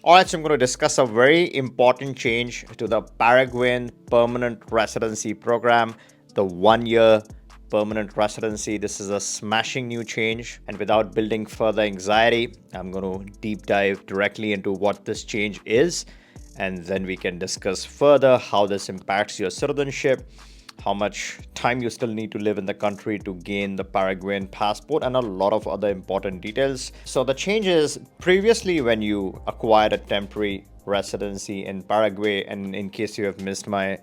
All right, so I'm going to discuss a very important change to the Paraguayan permanent residency program, the 1 year permanent residency. This is a smashing new change. And without building further anxiety, I'm going to deep dive directly into what this change is. And then we can discuss further how this impacts your citizenship, how much time you still need to live in the country to gain the Paraguayan passport, and a lot of other important details. So, the change is previously when you acquired a temporary residency in Paraguay, and in case you have missed my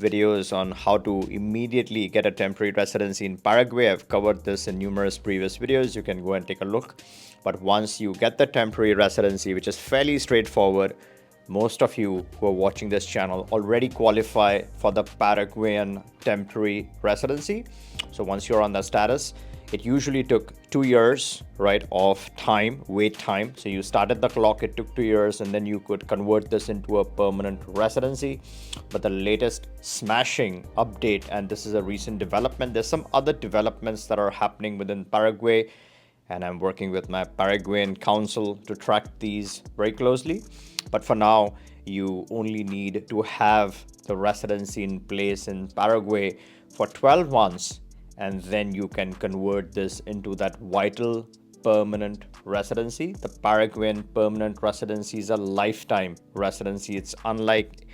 videos on how to immediately get a temporary residency in Paraguay, I've covered this in numerous previous videos. You can go and take a look. But once you get the temporary residency, which is fairly straightforward, most of you who are watching this channel already qualify for the Paraguayan temporary residency. So once you're on that status, it usually took 2 years, right, of time, wait time. So you started the clock, it took 2 years, and then you could convert this into a permanent residency. But the latest smashing update, and this is a recent development, there's some other developments that are happening within Paraguay, and I'm working with my Paraguayan council to track these very closely. But for now, you only need to have the residency in place in Paraguay for 12 months, and then you can convert this into that vital permanent residency. The Paraguayan permanent residency is a lifetime residency. It's unlike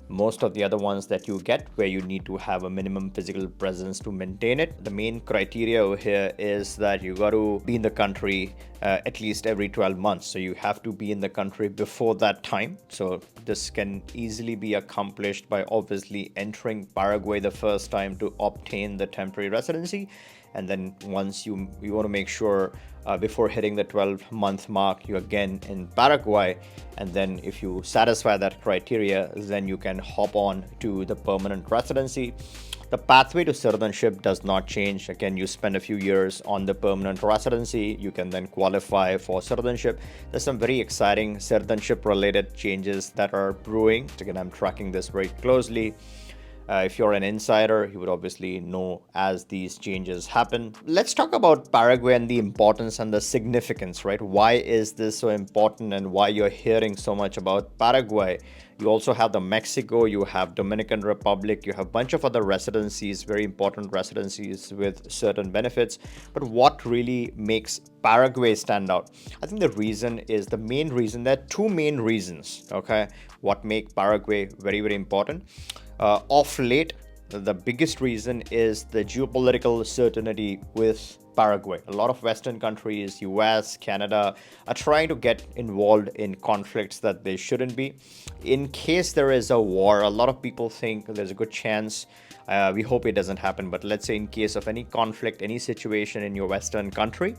most of the other ones that you get where you need to have a minimum physical presence to maintain it. The main criteria over here is that you got to be in the country at least every 12 months. So you have to be in the country before that time. So this can easily be accomplished by obviously entering Paraguay the first time to obtain the temporary residency. And then once you want to make sure before hitting the 12-month mark, you're again in Paraguay. And then if you satisfy that criteria, then you can hop on to the permanent residency. The pathway to citizenship does not change. Again, you spend a few years on the permanent residency, you can then qualify for citizenship. There's some very exciting citizenship related changes that are brewing. Again, I'm tracking this very closely. If you're an insider, you would obviously know as these changes happen. Let's talk about Paraguay and the importance and the significance, right? Why is this so important and why you're hearing so much about Paraguay? You also have the Mexico, you have Dominican Republic, you have a bunch of other residencies, very important residencies with certain benefits. But what really makes Paraguay stand out? I think the main reason, there are two main reasons, okay, what make Paraguay very, very important. Of late, the biggest reason is the geopolitical certainty with Paraguay. A lot of Western countries, US, Canada, are trying to get involved in conflicts that they shouldn't be. In case there is a war, a lot of people think there's a good chance. We hope it doesn't happen, but let's say in case of any conflict, any situation in your Western country,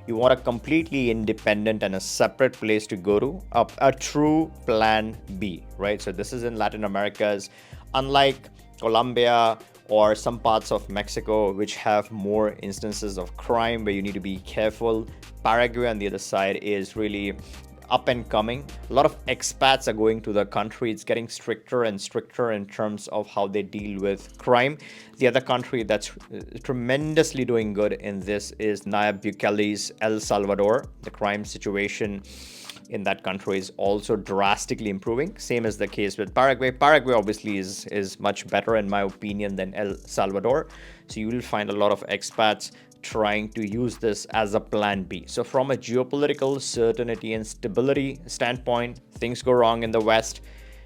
you want a completely independent and a separate place to go to, a true plan B, right? So this is in Latin America's, unlike Colombia or some parts of Mexico, which have more instances of crime where you need to be careful. Paraguay on the other side is really up and coming. A lot of expats are going to the country. It's getting stricter and stricter in terms of how they deal with crime. The other country that's tremendously doing good in this is Nayib Bukele's El Salvador. The crime situation in that country is also drastically improving. Same as the case with Paraguay. Paraguay obviously is much better in my opinion than El Salvador. So you will find a lot of expats trying to use this as a plan B. So from a geopolitical certainty and stability standpoint, things go wrong in the West,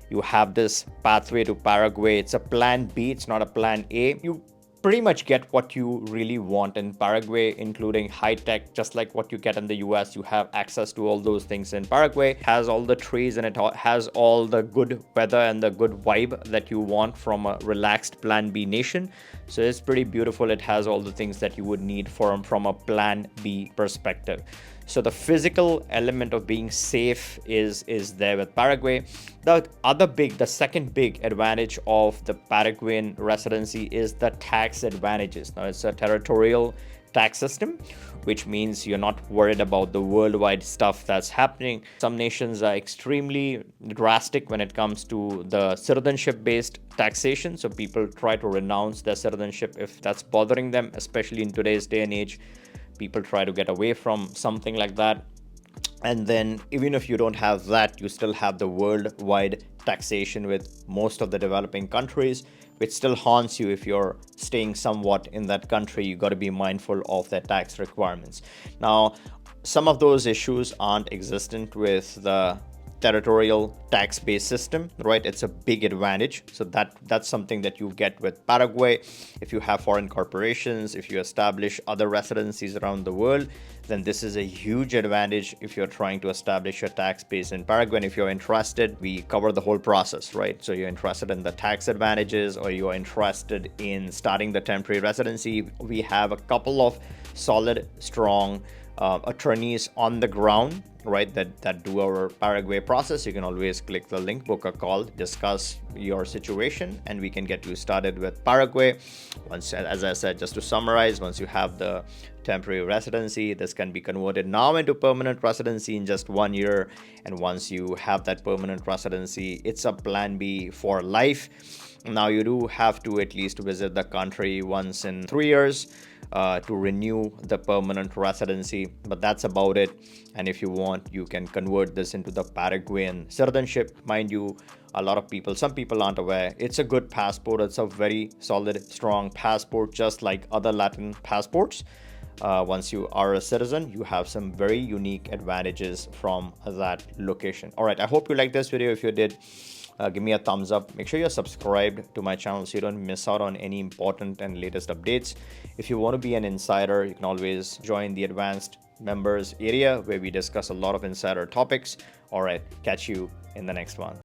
you have this pathway to Paraguay. It's a plan B, it's not a plan A. You pretty much get what you really want in Paraguay, including high tech, just like what you get in the US. You have access to all those things in Paraguay. It has all the trees and it has all the good weather and the good vibe that you want from a relaxed plan B nation. So it's pretty beautiful. It has all the things that you would need from a plan B perspective. So the physical element of being safe is there with Paraguay. The second big advantage of the Paraguayan residency is the tax advantages. Now it's a territorial tax system, which means you're not worried about the worldwide stuff that's happening. Some nations are extremely drastic when it comes to the citizenship-based taxation. So people try to renounce their citizenship if that's bothering them, especially in today's day and age. People try to get away from something like that. And then even if you don't have that, you still have the worldwide taxation with most of the developing countries, which still haunts you. If you're staying somewhat in that country, you got to be mindful of their tax requirements. Now, some of those issues aren't existent with the territorial tax-based system, right? It's a big advantage. So that's something that you get with Paraguay. If you have foreign corporations, if you establish other residencies around the world, then this is a huge advantage if you're trying to establish a tax base in Paraguay. And if you're interested, we cover the whole process, right? So you're interested in the tax advantages, or you're interested in starting the temporary residency, we have a couple of solid, strong attorneys on the ground, right, that do our Paraguay process. You can always click the link, book a call, discuss your situation, and we can get you started with Paraguay. Once, as I said, just to summarize, once you have the temporary residency, this can be converted now into permanent residency in just 1 year. And once you have that permanent residency, it's a plan B for life. Now, you do have to at least visit the country once in 3 years to renew the permanent residency, but that's about it. And if you want, you can convert this into the Paraguayan citizenship. Mind you, some people aren't aware, it's a good passport. It's a very solid, strong passport, just like other Latin passports. Once you are a citizen, you have some very unique advantages from that location. All right, I hope you liked this video. If you did, give me a thumbs up. Make sure you're subscribed to my channel so you don't miss out on any important and latest updates. If you want to be an insider, you can always join the advanced members area where we discuss a lot of insider topics. All right, catch you in the next one.